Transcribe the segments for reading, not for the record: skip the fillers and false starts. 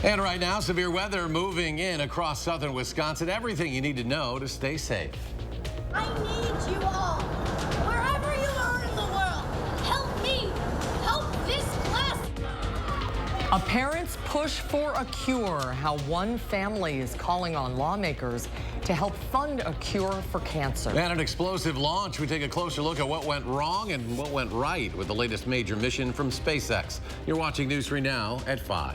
And right now, severe weather moving in across southern Wisconsin. Everything you need to know to stay safe. I need you all, wherever you are in the world. Help me. Help this class. A parent's push for a cure. How one family is calling on lawmakers to help fund a cure for cancer. And an explosive launch. We take a closer look at what went wrong and what went right with the latest major mission from SpaceX. You're watching News 3 Now at 5.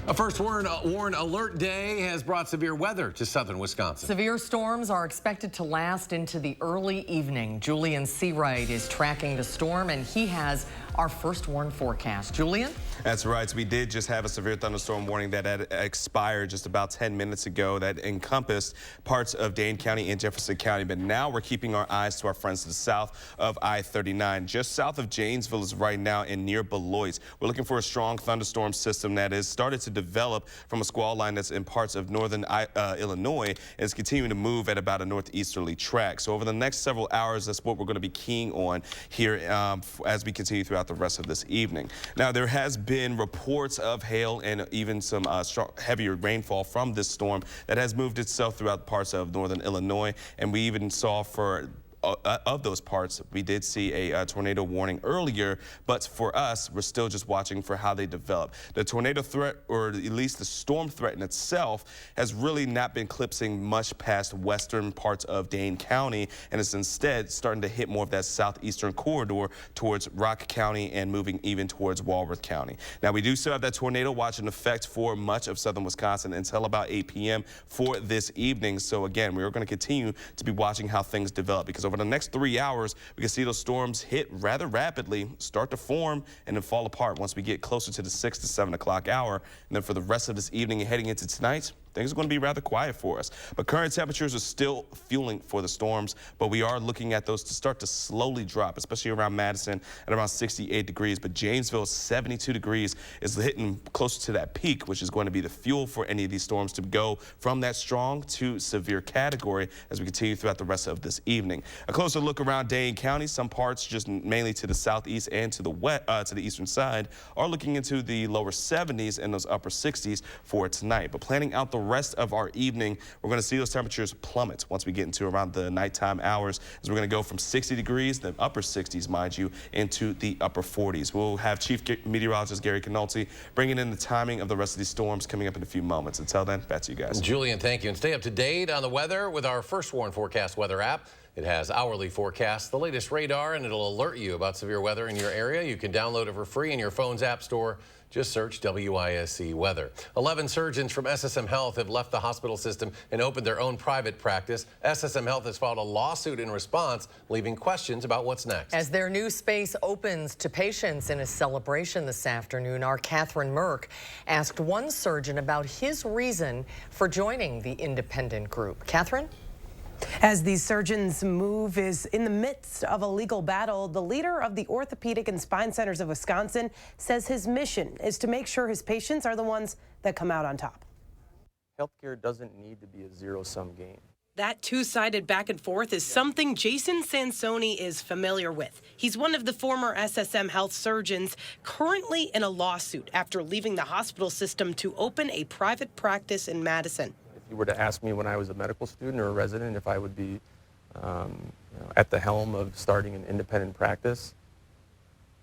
A first warn alert day has brought severe weather to southern Wisconsin. Severe storms are expected to last into the early evening. Julian Seawright is tracking the storm, and he has our first warn forecast. Julian? That's right. So we did just have a severe thunderstorm warning that had expired just about 10 minutes ago that encompassed parts of Dane County and Jefferson County. But now we're keeping our eyes to our friends to the south of I-39. Just south of Janesville is right now and near Beloit. We're looking for a strong thunderstorm system that has started to develop from a squall line that's in parts of northern Illinois and is continuing to move at about a northeasterly track. So over the next several hours, that's what we're going to be keying on here as we continue throughout the rest of this evening. Now, there has been reports of hail and even some heavier rainfall from this storm that has moved itself throughout parts of northern Illinois, and we even saw of those parts, we did see a tornado warning earlier, but for us, we're still just watching for how they develop. The tornado threat, or at least the storm threat in itself, has really not been eclipsing much past western parts of Dane County, and is instead starting to hit more of that southeastern corridor towards Rock County and moving even towards Walworth County. Now, we do still have that tornado watch in effect for much of southern Wisconsin until about 8 p.m. for this evening. So again, we're going to continue to be watching how things develop, because over the next 3 hours, we can see those storms hit rather rapidly, start to form, and then fall apart once we get closer to the 6 to 7 o'clock hour. And then for the rest of this evening and heading into tonight, things are going to be rather quiet for us. But current temperatures are still fueling for the storms, but we are looking at those to start to slowly drop, especially around Madison at around 68 degrees. But Janesville, 72 degrees, is hitting closer to that peak, which is going to be the fuel for any of these storms to go from that strong to severe category as we continue throughout the rest of this evening. A closer look around Dane County, some parts just mainly to the southeast and to the eastern side are looking into the lower 70s and those upper 60s for tonight. But planning out the rest of our evening, we're going to see those temperatures plummet once we get into around the nighttime hours, as we're going to go from 60 degrees, the upper 60s, mind you, into the upper 40s. We'll have Chief Meteorologist Gary Canulty bringing in the timing of the rest of these storms coming up in a few moments. Until then, back to you guys. Julian, thank you. And stay up to date on the weather with our First Warn Forecast weather app. It has hourly forecasts, the latest radar, and it'll alert you about severe weather in your area. You can download it for free in your phone's app store. Just search WISC Weather. 11 surgeons from SSM Health have left the hospital system and opened their own private practice. SSM Health has filed a lawsuit in response, leaving questions about what's next. As their new space opens to patients in a celebration this afternoon, our Catherine Merck asked one surgeon about his reason for joining the independent group. Catherine? As these surgeons' move is in the midst of a legal battle, the leader of the Orthopedic and Spine Centers of Wisconsin says his mission is to make sure his patients are the ones that come out on top. Healthcare doesn't need to be a zero-sum game. That two-sided back and forth is something Jason Sansoni is familiar with. He's one of the former SSM Health surgeons currently in a lawsuit after leaving the hospital system to open a private practice in Madison. If you were to ask me when I was a medical student or a resident if I would be at the helm of starting an independent practice,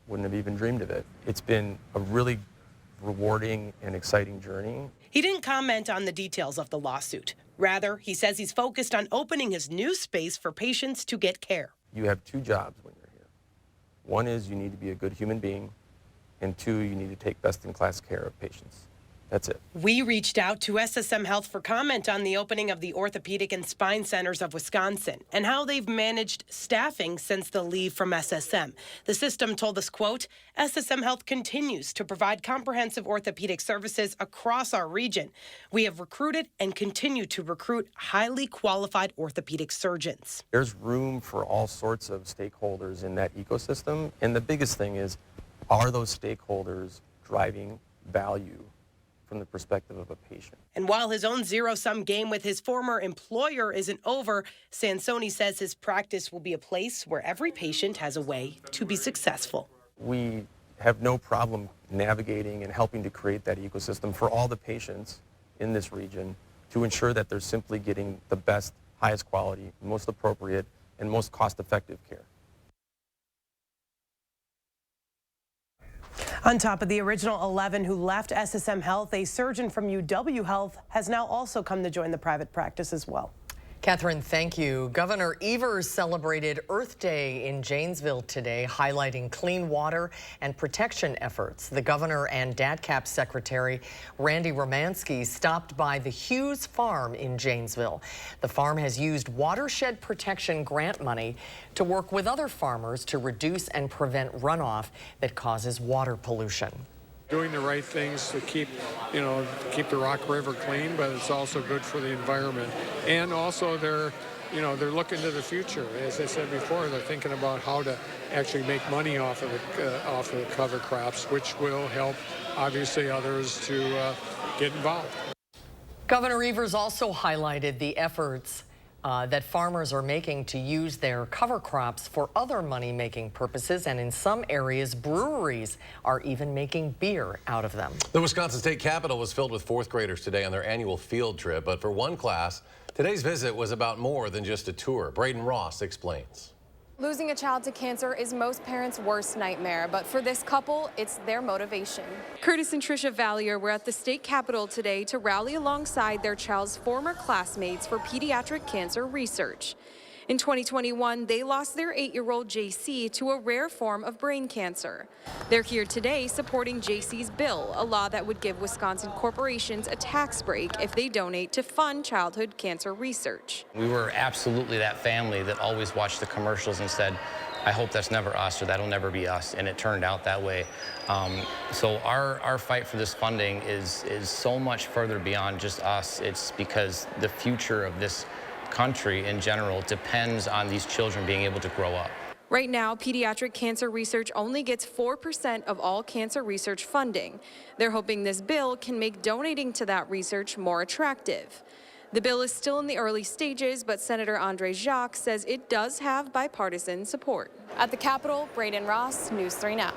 wouldn't have even dreamed of it. It's been a really rewarding and exciting journey. He didn't comment on the details of the lawsuit. Rather, he says he's focused on opening his new space for patients to get care. You have two jobs when you're here. One is you need to be a good human being, and two, you need to take best-in-class care of patients. That's it. We reached out to SSM Health for comment on the opening of the Orthopedic and Spine Centers of Wisconsin and how they've managed staffing since the leave from SSM. The system told us, quote, SSM Health continues to provide comprehensive orthopedic services across our region. We have recruited and continue to recruit highly qualified orthopedic surgeons. There's room for all sorts of stakeholders in that ecosystem. And the biggest thing is, are those stakeholders driving value from the perspective of a patient? And while his own zero-sum game with his former employer isn't over, Sansoni says his practice will be a place where every patient has a way to be successful. We have no problem navigating and helping to create that ecosystem for all the patients in this region to ensure that they're simply getting the best, highest quality, most appropriate, and most cost-effective care. On top of the original 11 who left SSM Health, a surgeon from UW Health has now also come to join the private practice as well. Catherine, thank you. Governor Evers celebrated Earth Day in Janesville today, highlighting clean water and protection efforts. The governor and DADCAP Secretary Randy Romansky stopped by the Hughes Farm in Janesville. The farm has used watershed protection grant money to work with other farmers to reduce and prevent runoff that causes water pollution. Doing the right things to keep the Rock River clean, but it's also good for the environment. And also they're looking to the future. As I said before, they're thinking about how to actually make money off of the cover crops, which will help obviously others to get involved. Governor Evers also highlighted the efforts that farmers are making to use their cover crops for other money-making purposes, and in some areas, breweries are even making beer out of them. The Wisconsin State Capitol was filled with fourth graders today on their annual field trip, but for one class, today's visit was about more than just a tour. Braden Ross explains. Losing a child to cancer is most parents' worst nightmare, but for this couple, it's their motivation. Curtis and Tricia Valier were at the state capitol today to rally alongside their child's former classmates for pediatric cancer research. In 2021, they lost their 8-year-old JC to a rare form of brain cancer. They're here today supporting JC's bill, a law that would give Wisconsin corporations a tax break if they donate to fund childhood cancer research. We were absolutely that family that always watched the commercials and said, I hope that's never us or that'll never be us, and it turned out that way. So our fight for this funding is so much further beyond just us. It's because the future of this country in general depends on these children being able to grow up. Right now, pediatric cancer research only gets 4% of all cancer research funding. They're hoping this bill can make donating to that research more attractive. The bill is still in the early stages, but Senator Andre Jacques says it does have bipartisan support. At the Capitol, Braden Ross, News 3 Now.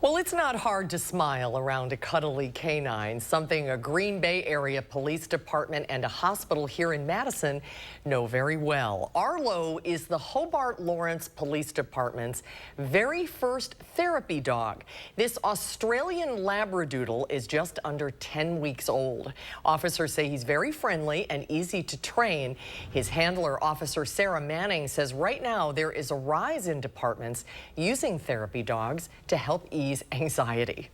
Well, it's not hard to smile around a cuddly canine, something a Green Bay area police department and a hospital here in Madison know very well. Arlo is the Hobart Lawrence Police Department's very first therapy dog. This Australian Labradoodle is just under 10 weeks old. Officers say he's very friendly and easy to train. His handler, Officer Sarah Manning, says right now there is a rise in departments using therapy dogs to help ease anxiety.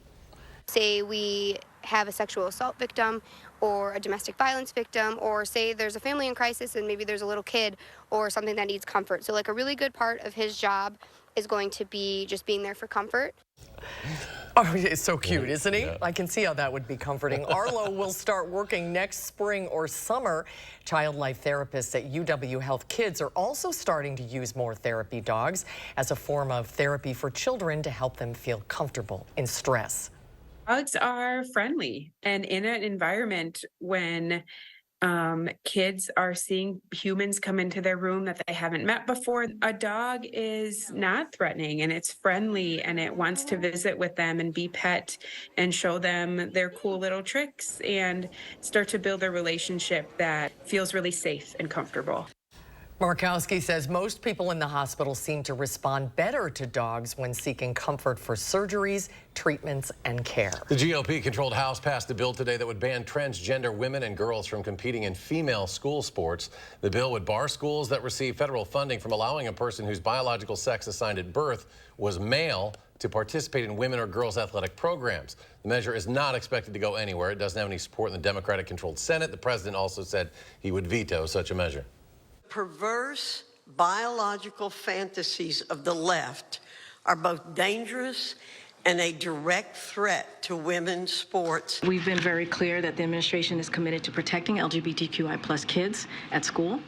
Say we have a sexual assault victim or a domestic violence victim, or say there's a family in crisis and maybe there's a little kid or something that needs comfort. So like a really good part of his job is going to be just being there for comfort. Oh, it's so cute, isn't he? Yeah. I can see how that would be comforting. Arlo will start working next spring or summer. Child life therapists at UW Health Kids are also starting to use more therapy dogs as a form of therapy for children to help them feel comfortable in stress. Dogs are friendly, and in an environment when kids are seeing humans come into their room that they haven't met before, a dog is not threatening and it's friendly and it wants to visit with them and be pet and show them their cool little tricks and start to build a relationship that feels really safe and comfortable. Markowski says most people in the hospital seem to respond better to dogs when seeking comfort for surgeries, treatments, and care. The GOP-controlled House passed a bill today that would ban transgender women and girls from competing in female school sports. The bill would bar schools that receive federal funding from allowing a person whose biological sex assigned at birth was male to participate in women or girls' athletic programs. The measure is not expected to go anywhere. It doesn't have any support in the Democratic-controlled Senate. The president also said he would veto such a measure. Perverse biological fantasies of the left are both dangerous and a direct threat to women's sports. We've been very clear that the administration is committed to protecting LGBTQI+ kids at school.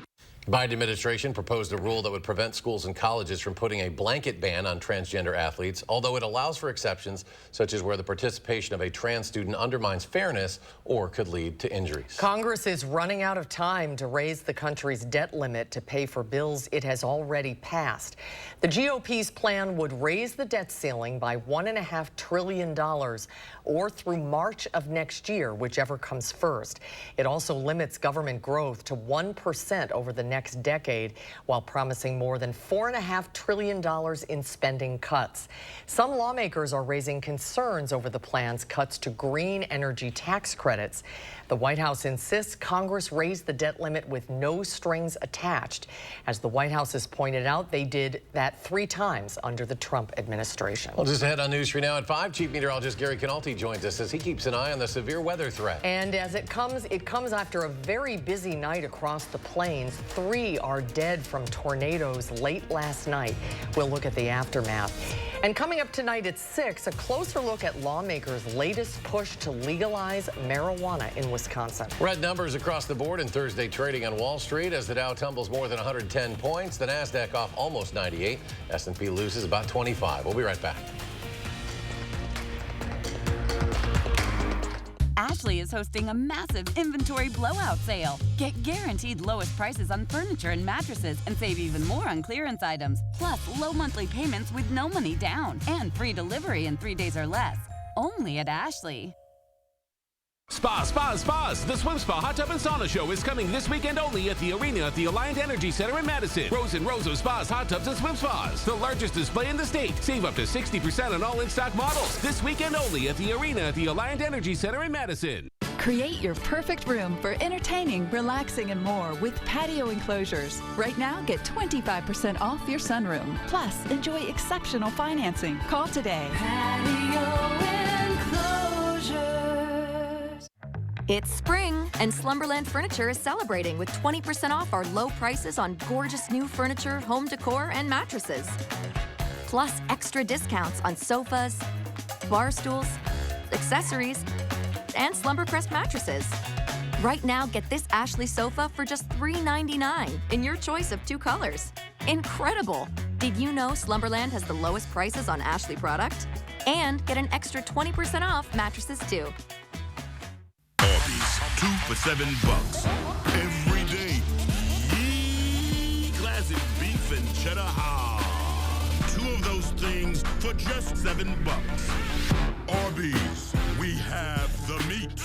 Biden administration proposed a rule that would prevent schools and colleges from putting a blanket ban on transgender athletes, although it allows for exceptions, such as where the participation of a trans student undermines fairness or could lead to injuries. Congress is running out of time to raise the country's debt limit to pay for bills it has already passed. The GOP's plan would raise the debt ceiling by $1.5 trillion or through March of next year, whichever comes first. It also limits government growth to 1% over the next decade, while promising more than $4.5 trillion in spending cuts. Some lawmakers are raising concerns over the plan's cuts to green energy tax credits. The White House insists Congress raise the debt limit with no strings attached. As the White House has pointed out, they did that 3 times under the Trump administration. Well, just ahead on News 3 Now at 5, Chief Meteorologist Gary Canalti joins us as he keeps an eye on the severe weather threat. And as it comes after a very busy night across the plains. 3 are dead from tornadoes late last night. We'll look at the aftermath. And coming up tonight at 6, a closer look at lawmakers' latest push to legalize marijuana in Wisconsin. Red numbers across the board in Thursday trading on Wall Street as the Dow tumbles more than 110 points. The Nasdaq off almost 98. S&P loses about 25. We'll be right back. Ashley is hosting a massive inventory blowout sale. Get guaranteed lowest prices on furniture and mattresses and save even more on clearance items. Plus, low monthly payments with no money down and free delivery in 3 days or less. Only at Ashley. Spas! The Swim Spa Hot Tub and Sauna Show is coming this weekend only at the arena at the Alliant Energy Center in Madison. Rows and rows of spas, hot tubs, and swim spas. The largest display in the state. Save up to 60% on all in-stock models. This weekend only at the arena at the Alliant Energy Center in Madison. Create your perfect room for entertaining, relaxing, and more with patio enclosures. Right now, get 25% off your sunroom. Plus, enjoy exceptional financing. Call today. Patio enclosures. It's spring, and Slumberland Furniture is celebrating with 20% off our low prices on gorgeous new furniture, home decor, and mattresses. Plus extra discounts on sofas, bar stools, accessories, and Slumbercrest mattresses. Right now, get this Ashley sofa for just $3.99 in your choice of 2 colors. Incredible! Did you know Slumberland has the lowest prices on Ashley product? And get an extra 20% off mattresses too. Arby's, 2 for $7 every day. Classic beef and cheddar hot. 2 of those things for just $7. Arby's, we have the meat.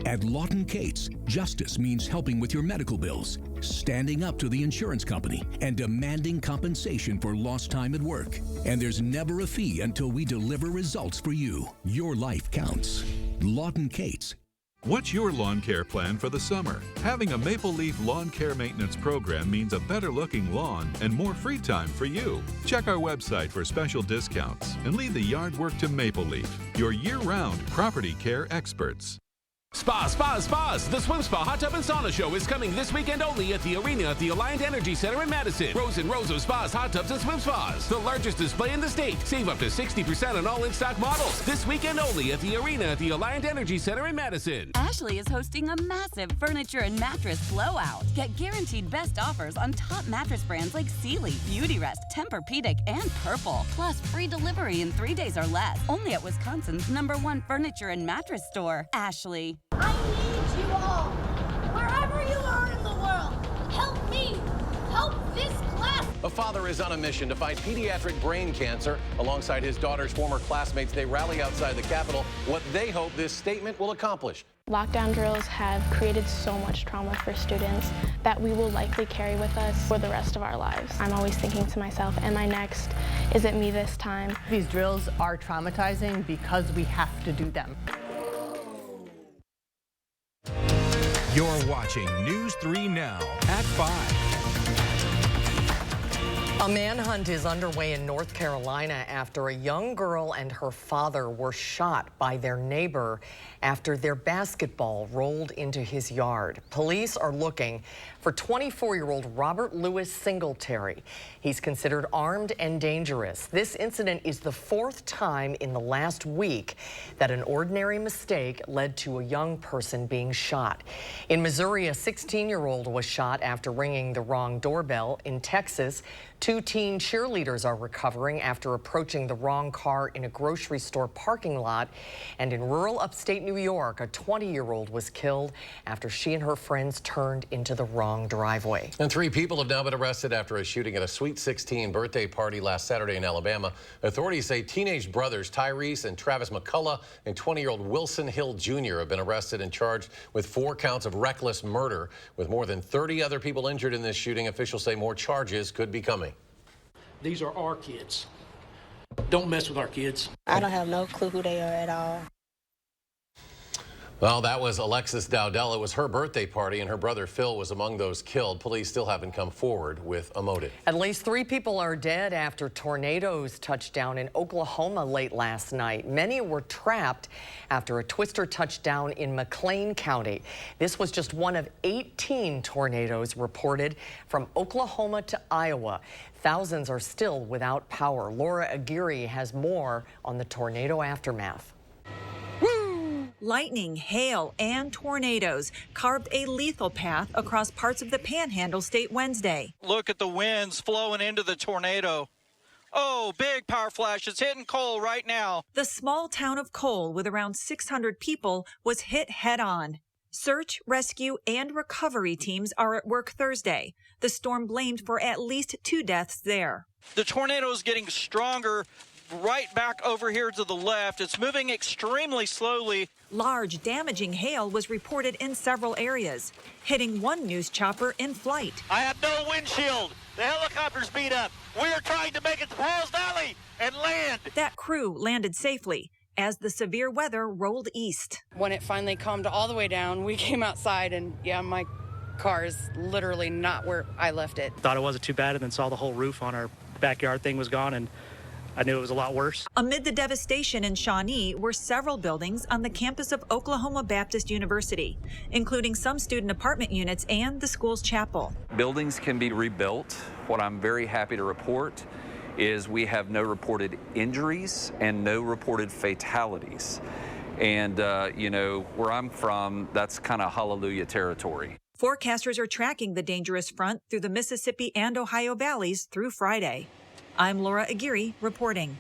At Lawton Cates, justice means helping with your medical bills, standing up to the insurance company, and demanding compensation for lost time at work. And there's never a fee until we deliver results for you. Your life counts. Lawton Cates. What's your lawn care plan for the summer? Having a Maple Leaf lawn care maintenance program means a better looking lawn and more free time for you. Check our website for special discounts and leave the yard work to Maple Leaf, your year-round property care experts. Spas! The Swim Spa Hot Tub and Sauna Show is coming this weekend only at the arena at the Alliant Energy Center in Madison. Rows and rows of spas, hot tubs, and swim spas. The largest display in the state. Save up to 60% on all in-stock models. This weekend only at the arena at the Alliant Energy Center in Madison. Ashley is hosting a massive furniture and mattress blowout. Get guaranteed best offers on top mattress brands like Sealy, Beautyrest, Tempur-Pedic, and Purple. Plus free delivery in 3 days or less. Only at Wisconsin's #1 furniture and mattress store, Ashley. I need you all, wherever you are in the world, help me, help this class. A father is on a mission to fight pediatric brain cancer. Alongside his daughter's former classmates, they rally outside the Capitol. What they hope this statement will accomplish. Lockdown drills have created so much trauma for students that we will likely carry with us for the rest of our lives. I'm always thinking to myself, am I next? Is it me this time? These drills are traumatizing because we have to do them. You're watching News 3 Now at 5. A manhunt is underway in North Carolina after a young girl and her father were shot by their neighbor after their basketball rolled into his yard. Police are looking for 24-year-old Robert Louis Singletary. He's considered armed and dangerous. This incident is the fourth time in the last week that an ordinary mistake led to a young person being shot. In Missouri, a 16-year-old was shot after ringing the wrong doorbell. In Texas, 2 teen cheerleaders are recovering after approaching the wrong car in a grocery store parking lot. And in rural upstate New York, a 20-year-old was killed after she and her friends turned into the wrong driveway. And 3 people have now been arrested after a shooting at a Sweet 16 birthday party last Saturday in Alabama. Authorities say teenage brothers Tyrese and Travis McCullough and 20-year-old Wilson Hill Jr. have been arrested and charged with 4 counts of reckless murder. With more than 30 other people injured in this shooting, officials say more charges could be coming. These are our kids. Don't mess with our kids. I don't have no clue who they are at all. Well, that was Alexis Dowdell. It was her birthday party, and her brother Phil was among those killed. Police still haven't come forward with a motive. At least 3 people are dead after tornadoes touched down in Oklahoma late last night. Many were trapped after a twister touched down in McLean County. This was just one of 18 tornadoes reported from Oklahoma to Iowa. Thousands are still without power. Laura Aguirre has more on the tornado aftermath. Lightning, hail, and tornadoes carved a lethal path across parts of the Panhandle State Wednesday. Look at the winds flowing into the tornado. Oh, big power flash. It's hitting Cole right now. The small town of Cole, with around 600 people, was hit head-on. Search, rescue, and recovery teams are at work Thursday. The storm blamed for at least 2 deaths there. The tornado is getting stronger right back over here to the left. It's moving extremely slowly. Large, damaging hail was reported in several areas, hitting one news chopper in flight. I have no windshield. The helicopter's beat up. We are trying to make it to Paul's Valley and land. That crew landed safely as the severe weather rolled east. When it finally calmed all the way down, we came outside and yeah, my car is literally not where I left it. Thought it wasn't too bad and then saw the whole roof on our backyard thing was gone, and I knew it was a lot worse. Amid the devastation in Shawnee were several buildings on the campus of Oklahoma Baptist University, including some student apartment units and the school's chapel. Buildings can be rebuilt. What I'm very happy to report is we have no reported injuries and no reported fatalities. And, you know, where I'm from, that's kind of hallelujah territory. Forecasters are tracking the dangerous front through the Mississippi and Ohio valleys through Friday. I'm Laura Aguirre reporting.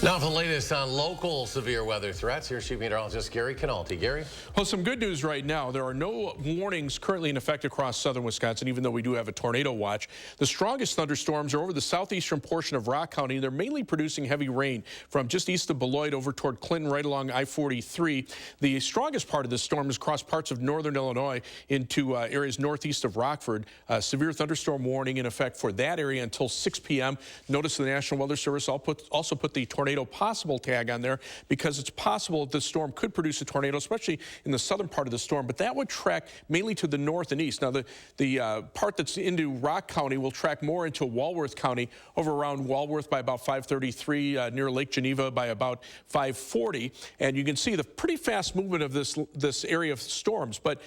Now for the latest on local severe weather threats, here's Chief Meteorologist Gary Canalti. Gary? Well, some good news right now. There are no warnings currently in effect across southern Wisconsin, even though we do have a tornado watch. The strongest thunderstorms are over the southeastern portion of Rock County. They're mainly producing heavy rain from just east of Beloit over toward Clinton, right along I-43. The strongest part of the storm is across parts of northern Illinois into areas northeast of Rockford. Severe thunderstorm warning in effect for that area until 6 p.m. Notice the National Weather Service also put the tornado possible tag on there because it's possible that the storm could produce a tornado, especially in the southern part of the storm, but that would track mainly to the north and east. Now, the part that's into Rock County will track more into Walworth County, over around Walworth by about 5:33, near Lake Geneva by about 5:40, and you can see the pretty fast movement of this area of storms. But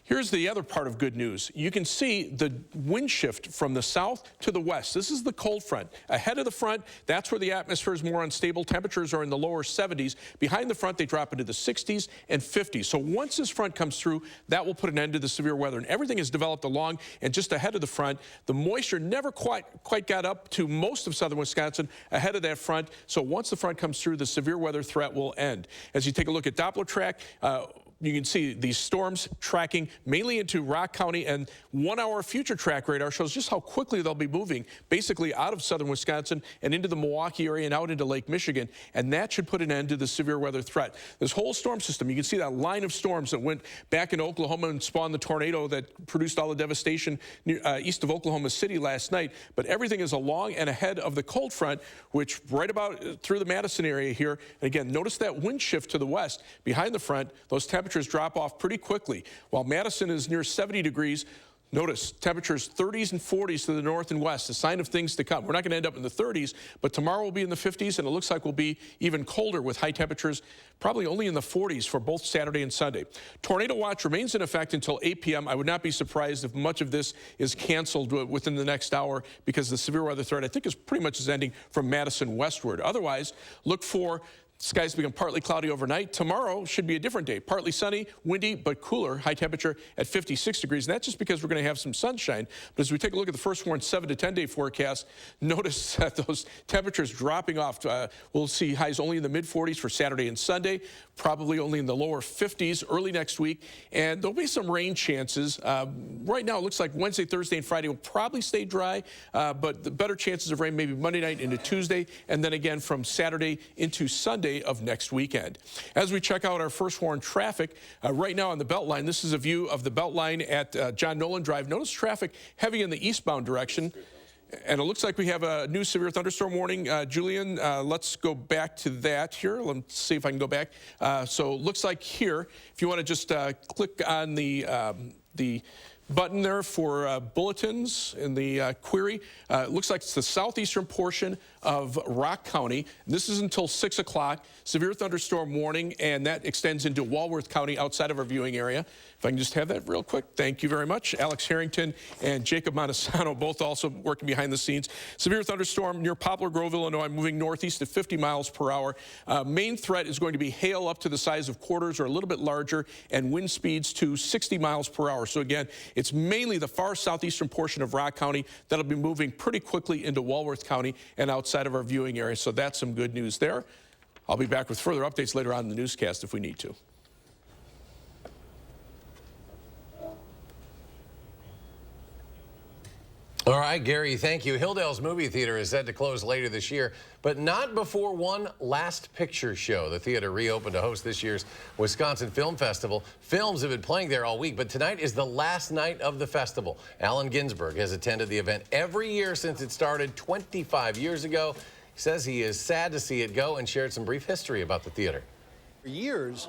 here's the other part of good news. You can see the wind shift from the south to the west. This is the cold front. Ahead of the front, that's where the atmosphere is more unstable. Temperatures are in the lower 70s. Behind the front, they drop into the 60s and 50s. So once this front comes through, that will put an end to the severe weather. And everything is developed along and just ahead of the front. The moisture never quite got up to most of southern Wisconsin ahead of that front. So once the front comes through, the severe weather threat will end. As you take a look at Doppler track, you can see these storms tracking mainly into Rock County, and 1-hour future track radar shows just how quickly they'll be moving basically out of southern Wisconsin and into the Milwaukee area and out into Lake Michigan, and that should put an end to the severe weather threat. This whole storm system, you can see that line of storms that went back in Oklahoma and spawned the tornado that produced all the devastation east of Oklahoma City last night, but everything is along and ahead of the cold front, which right about through the Madison area here. And again, notice that wind shift to the west. Behind the front, those temperatures drop off pretty quickly. While Madison is near 70 degrees, Notice temperatures 30s and 40s to the north and west, a sign of things to come. We're not going to end up in the 30s, but tomorrow will be in the 50s, and it looks like we'll be even colder with high temperatures, probably only in the 40s for both Saturday and Sunday. Tornado watch remains in effect until 8 p.m. I would not be surprised if much of this is canceled within the next hour because the severe weather threat, I think, is pretty much ending from Madison westward. Otherwise, look for skies become partly cloudy overnight. Tomorrow should be a different day. Partly sunny, windy, but cooler. High temperature at 56 degrees. And that's just because we're going to have some sunshine. But as we take a look at the first warned 7 to 10 day forecast, notice that those temperatures dropping off. We'll see highs only in the mid-40s for Saturday and Sunday, probably only in the lower 50s early next week. And there'll be some rain chances. Right now, it looks like Wednesday, Thursday, and Friday will probably stay dry, but the better chances of rain maybe Monday night into Tuesday, and then again from Saturday into Sunday of next weekend. As we check out our first warned traffic, right now on the Beltline, this is a view of the Beltline at John Nolan Drive. Notice traffic heavy in the eastbound direction. And it looks like we have a new severe thunderstorm warning. Julian, let's go back to that here. Let's see if I can go back. So it looks like here, if you want to just click on the button there for bulletins in the query. It looks like it's the southeastern portion of Rock County. This is until 6 o'clock. Severe thunderstorm warning, and that extends into Walworth County outside of our viewing area. If I can just have that real quick. Thank you very much. Alex Harrington and Jacob Montesano both also working behind the scenes. Severe thunderstorm near Poplar Grove, Illinois, moving northeast at 50 miles per hour. Main threat is going to be hail up to the size of quarters or a little bit larger, and wind speeds to 60 miles per hour. So again, it's mainly the far southeastern portion of Rock County that'll be moving pretty quickly into Walworth County and outside of our viewing area. So that's some good news there. I'll be back with further updates later on in the newscast if we need to. All right, Gary, thank you. Hilldale's movie theater is set to close later this year, but not before one last picture show. The theater reopened to host this year's Wisconsin Film Festival. Films have been playing there all week, but tonight is the last night of the festival. Allen Ginsberg has attended the event every year since it started 25 years ago. He says he is sad to see it go and shared some brief history about the theater. For years,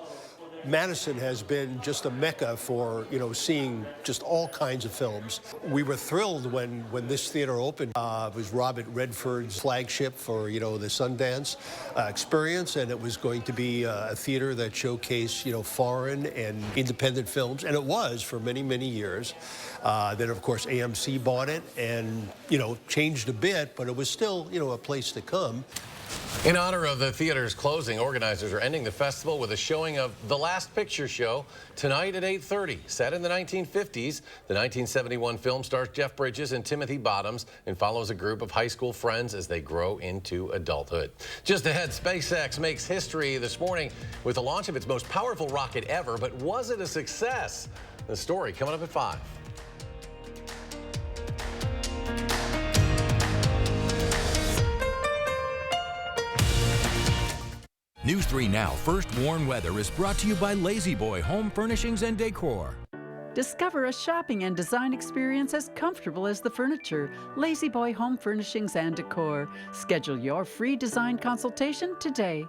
Madison has been just a mecca for, seeing just all kinds of films. We were thrilled when this theater opened. It was Robert Redford's flagship for, the Sundance experience, and it was going to be a theater that showcased, foreign and independent films, and it was for many, many years. Then, of course, AMC bought it and, changed a bit, but it was still, a place to come. In honor of the theater's closing, organizers are ending the festival with a showing of The Last Picture Show tonight at 8:30. Set in the 1950s, the 1971 film stars Jeff Bridges and Timothy Bottoms and follows a group of high school friends as they grow into adulthood. Just ahead, SpaceX makes history this morning with the launch of its most powerful rocket ever, but was it a success? The story coming up at 5. News 3 Now First Warn Weather is brought to you by Lazy Boy Home Furnishings and Decor. Discover a shopping and design experience as comfortable as the furniture. Lazy Boy Home Furnishings and Decor. Schedule your free design consultation today.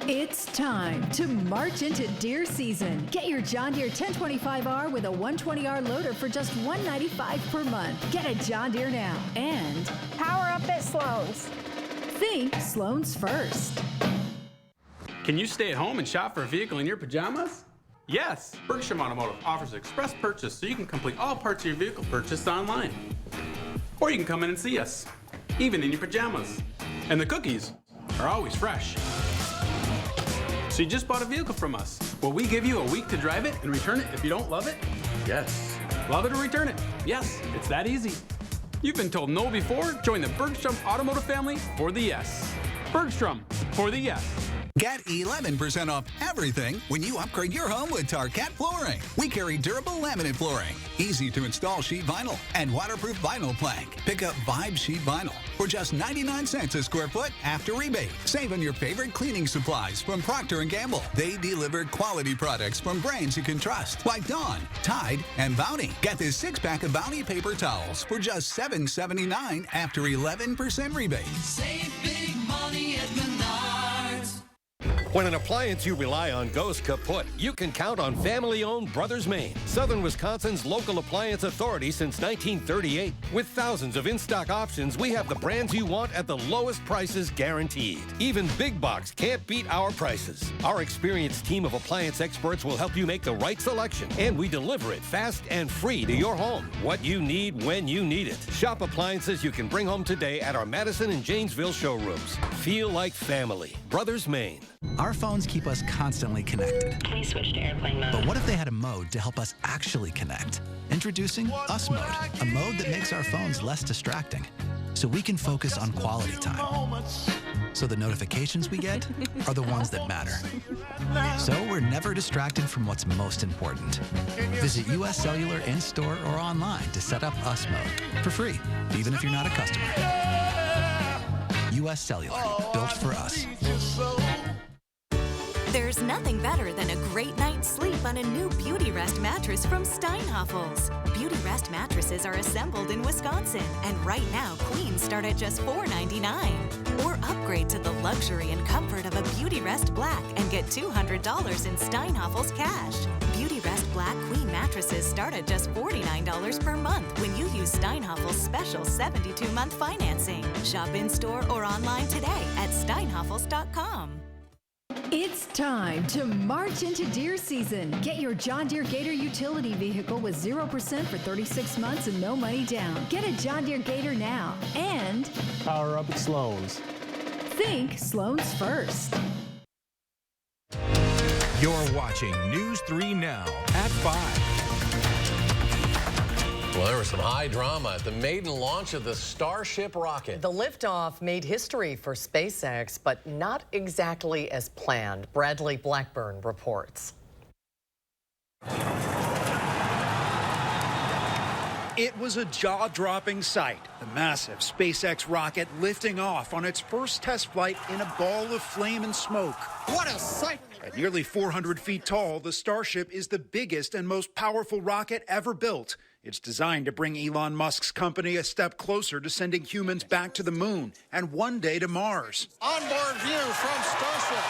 It's time to march into deer season. Get your John Deere 1025R with a 120R loader for just $195 per month. Get a John Deere now and Power up at Sloan's. Think Sloan's first. Can you stay at home and shop for a vehicle in your pajamas? Yes! Bergstrom Automotive offers express purchase so you can complete all parts of your vehicle purchased online. Or you can come in and see us, even in your pajamas. And the cookies are always fresh. So you just bought a vehicle from us. Will we give you a week to drive it and return it if you don't love it? Yes. Love it or return it? Yes, it's that easy. You've been told no before? Join the Bergstrom Automotive family for the yes. Bergstrom for the yes. Get 11% off everything when you upgrade your home with Tarkat Flooring. We carry durable laminate flooring, easy to install sheet vinyl, and waterproof vinyl plank. Pick up Vibe Sheet Vinyl for just 99 cents a square foot after rebate. Save on your favorite cleaning supplies from Procter & Gamble. They deliver quality products from brands you can trust, like Dawn, Tide, and Bounty. Get this 6-pack of Bounty paper towels for just $7.79 after 11% rebate. Save big money at Menards. When an appliance you rely on goes kaput, you can count on family-owned Brothers Maine, Southern Wisconsin's local appliance authority since 1938. With thousands of in-stock options, we have the brands you want at the lowest prices guaranteed. Even big box can't beat our prices. Our experienced team of appliance experts will help you make the right selection, and we deliver it fast and free to your home. What you need when you need it. Shop appliances you can bring home today at our Madison and Janesville showrooms. Feel like family. Brothers Maine. Our phones keep us constantly connected. Please switch to airplane mode. But what if they had a mode to help us actually connect? Introducing Us Mode, a mode that makes our phones less distracting, so we can focus on quality time. So the notifications we get are the ones that matter. So we're never distracted from what's most important. Visit US Cellular in-store or online to set up Us Mode for free, even if you're not a customer. US Cellular, built for us. There's nothing better than a great night's sleep on a new Beauty Rest mattress from Steinhafels. Beauty Rest mattresses are assembled in Wisconsin, and right now, queens start at just $4.99. Or upgrade to the luxury and comfort of a Beauty Rest Black and get $200 in Steinhafels cash. Beauty Rest Black Queen mattresses start at just $49 per month when you use Steinhafels' special 72-month financing. Shop in-store or online today at steinhafels.com. It's time to march into deer season. Get your John Deere Gator utility vehicle with 0% for 36 months and no money down. Get a John Deere Gator now and power up at Sloan's. Think Sloan's first. You're watching News 3 Now at 5. Well, there was some high drama at the maiden launch of the Starship rocket. The liftoff made history for SpaceX, but not exactly as planned. Bradley Blackburn reports. It was a jaw-dropping sight. The massive SpaceX rocket lifting off on its first test flight in a ball of flame and smoke. What a sight! At nearly 400 feet tall, the Starship is the biggest and most powerful rocket ever built. It's designed to bring Elon Musk's company a step closer to sending humans back to the moon and one day to Mars. Onboard view from Starship.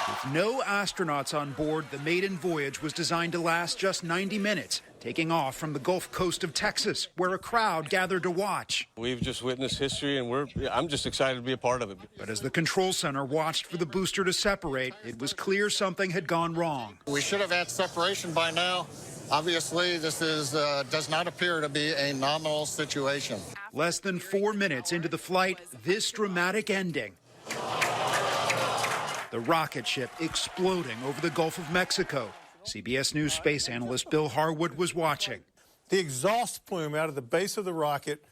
With no astronauts on board, the maiden voyage was designed to last just 90 minutes, taking off from the Gulf Coast of Texas, where a crowd gathered to watch. We've just witnessed history, and I'm just excited to be a part of it. But as the control center watched for the booster to separate, it was clear something had gone wrong. We should have had separation by now. Obviously, this does not appear to be a nominal situation. Less than 4 minutes into the flight, this dramatic ending. The rocket ship exploding over the Gulf of Mexico. CBS News space analyst Bill Harwood was watching. The exhaust plume out of the base of the rocket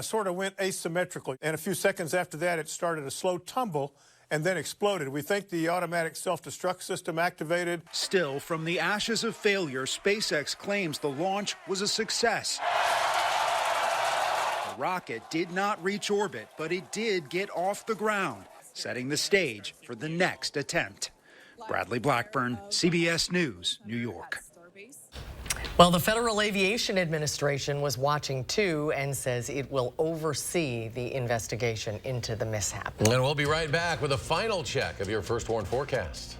sort of went asymmetrically. And a few seconds after that, it started a slow tumble and then exploded. We think the automatic self-destruct system activated. Still, from the ashes of failure, SpaceX claims the launch was a success. The rocket did not reach orbit, but it did get off the ground, setting the stage for the next attempt. Bradley Blackburn, CBS News, New York. Well, the Federal Aviation Administration was watching too and says it will oversee the investigation into the mishap. And we'll be right back with a final check of your First Warn forecast.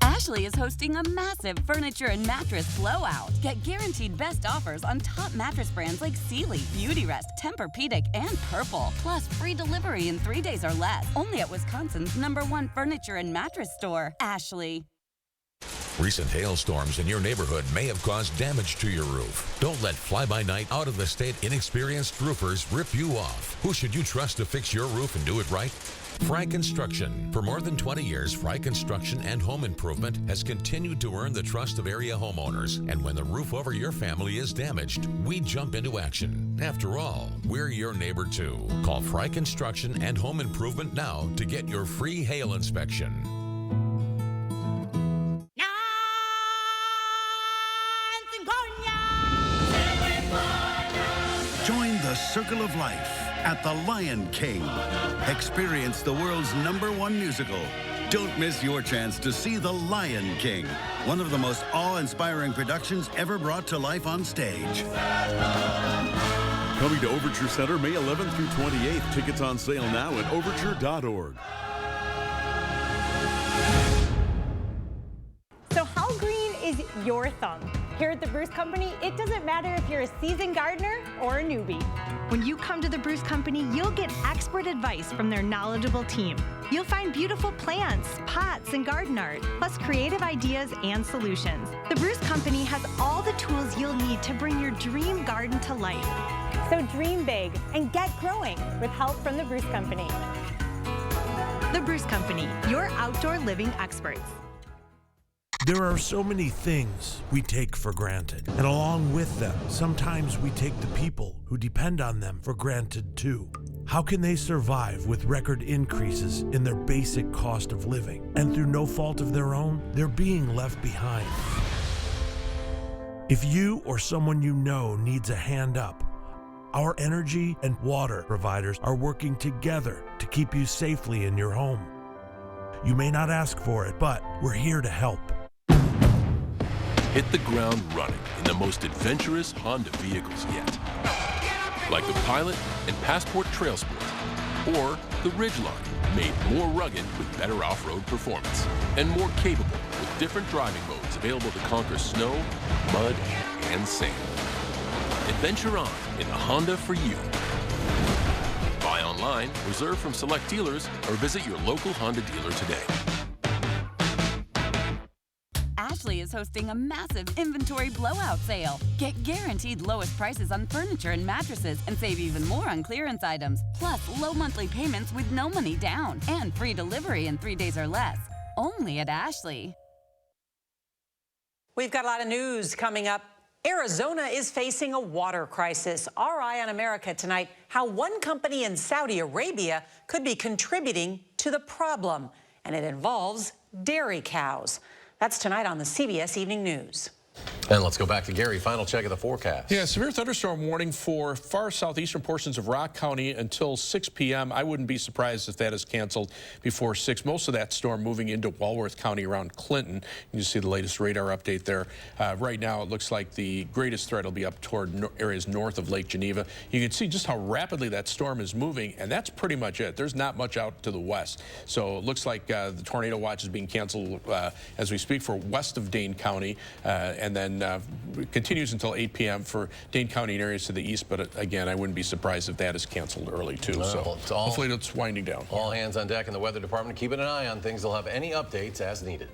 Ashley is hosting a massive furniture and mattress blowout. Get guaranteed best offers on top mattress brands like Sealy, Beautyrest, Tempur-Pedic, and Purple. Plus free delivery in 3 days or less. Only at Wisconsin's #1 furniture and mattress store, Ashley. Recent hailstorms in your neighborhood may have caused damage to your roof. Don't let fly-by-night, out-of-the-state, inexperienced roofers rip you off. Who should you trust to fix your roof and do it right? Fry Construction. For more than 20 years, Fry Construction and Home Improvement has continued to earn the trust of area homeowners. And when the roof over your family is damaged, we jump into action. After all, we're your neighbor too. Call Fry Construction and Home Improvement now to get your free hail inspection. Join the Circle of Life at the Lion King. Experience the world's #1 musical. Don't miss your chance to see The Lion King, one of the most awe-inspiring productions ever brought to life on stage. Coming to Overture Center May 11th through 28th. Tickets on sale now at overture.org. So how green is your thumb? Here at the Bruce Company, it doesn't matter if you're a seasoned gardener or a newbie. When you come to the Bruce Company, you'll get expert advice from their knowledgeable team. You'll find beautiful plants, pots, and garden art, plus creative ideas and solutions. The Bruce Company has all the tools you'll need to bring your dream garden to life. So dream big and get growing with help from the Bruce Company. The Bruce Company, your outdoor living experts. There are so many things we take for granted, and along with them, sometimes we take the people who depend on them for granted too. How can they survive with record increases in their basic cost of living? And through no fault of their own, they're being left behind. If you or someone you know needs a hand up, our energy and water providers are working together to keep you safely in your home. You may not ask for it, but we're here to help. Hit the ground running in the most adventurous Honda vehicles yet. Like the Pilot and Passport Trail Sport, or the Ridgeline, made more rugged with better off-road performance, and more capable with different driving modes available to conquer snow, mud, and sand. Adventure on in the Honda for you. Buy online, reserve from select dealers, or visit your local Honda dealer today. Ashley is hosting a massive inventory blowout sale. Get guaranteed lowest prices on furniture and mattresses and save even more on clearance items. Plus, low monthly payments with no money down and free delivery in 3 days or less. Only at Ashley. We've got a lot of news coming up. Arizona is facing a water crisis. Our Eye on America tonight, how one company in Saudi Arabia could be contributing to the problem. And it involves dairy cows. That's tonight on the CBS Evening News. And let's go back to Gary. Final check of the forecast. Yeah, severe thunderstorm warning for far southeastern portions of Rock County until 6 p.m. I wouldn't be surprised if that is canceled before 6. Most of that storm moving into Walworth County around Clinton. You see the latest radar update there. Right now, it looks like the greatest threat will be up toward areas north of Lake Geneva. You can see just how rapidly that storm is moving, and that's pretty much it. There's not much out to the west. So it looks like the tornado watch is being canceled as we speak for west of Dane County, and then continues until 8 p.m. for Dane County and areas to the east, but again, I wouldn't be surprised if that is canceled early too. So hopefully it's winding down. All hands on deck in the weather department, keeping an eye on things. They'll have any updates as needed.